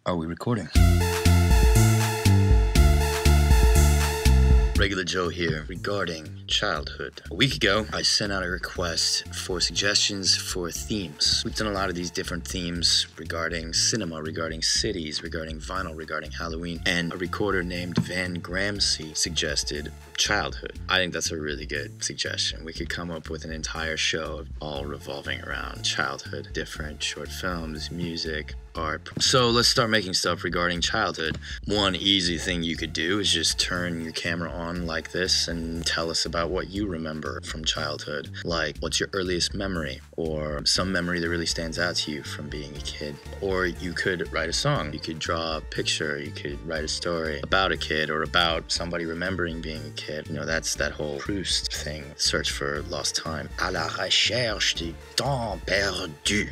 Are we recording? Regular Joe here regarding childhood. A week ago, I sent out a request for suggestions for themes. We've done a lot of these different themes regarding cinema, regarding cities, regarding vinyl, regarding Halloween, and a recorder named Van Gramsci suggested childhood. I think that's a really good suggestion. We could come up with an entire show all revolving around childhood, different short films, music, art. So let's start making stuff regarding childhood. One easy thing you could do is just turn your camera on like this and tell us about what you remember from childhood. Like, what's your earliest memory, or some memory that really stands out to you from being a kid. Or you could write a song, you could draw a picture, you could write a story about a kid or about somebody remembering being a kid. You know, that's that whole Proust thing, search for lost time. À la recherche du temps perdu.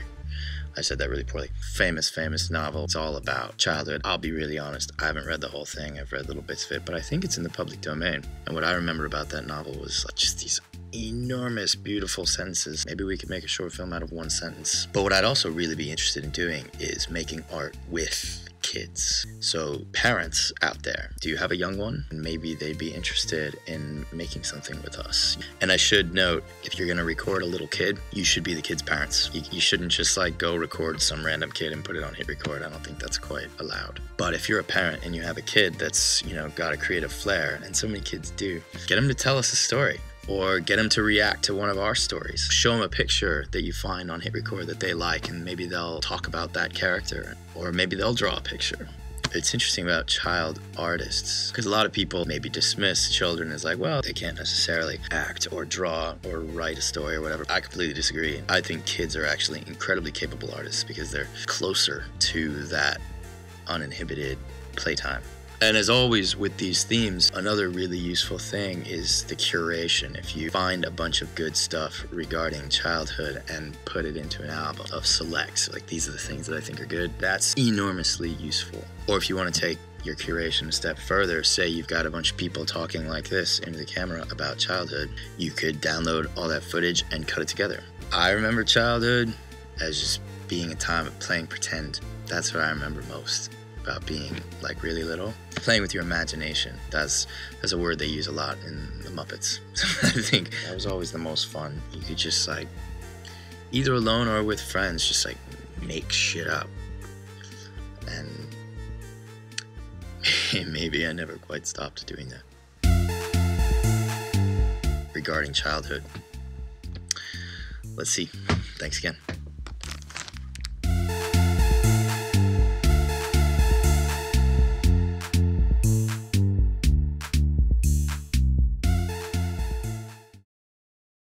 I said that really poorly. Famous novel. It's all about childhood. I'll be really honest, I haven't read the whole thing. I've read little bits of it, but I think it's in the public domain. And what I remember about that novel was just these enormous, beautiful sentences. Maybe we could make a short film out of one sentence. But what I'd also really be interested in doing is making art with kids. So parents out there, do you have a young one? Maybe they'd be interested in making something with us. And I should note, if you're gonna record a little kid, you should be the kid's parents. You shouldn't just like go record some random kid and put it on hitRECord. I don't think that's quite allowed. But if you're a parent and you have a kid that's, you know, got a creative flair, and so many kids do, get them to tell us a story. Or get them to react to one of our stories. Show them a picture that you find on hitRECord that they like, and maybe they'll talk about that character. Or maybe they'll draw a picture. It's interesting about child artists, because a lot of people maybe dismiss children as like, well, they can't necessarily act or draw or write a story or whatever. I completely disagree. I think kids are actually incredibly capable artists because they're closer to that uninhibited playtime. And as always with these themes, another really useful thing is the curation. If you find a bunch of good stuff regarding childhood and put it into an album of selects, like these are the things that I think are good, that's enormously useful. Or if you want to take your curation a step further, say you've got a bunch of people talking like this into the camera about childhood, you could download all that footage and cut it together. I remember childhood as just being a time of playing pretend. That's what I remember most about being like really little. Playing with your imagination. That's a word they use a lot in the Muppets. I think that was always the most fun. You could just like, either alone or with friends, just like make shit up. And maybe I never quite stopped doing that. Regarding childhood. Let's see. Thanks again.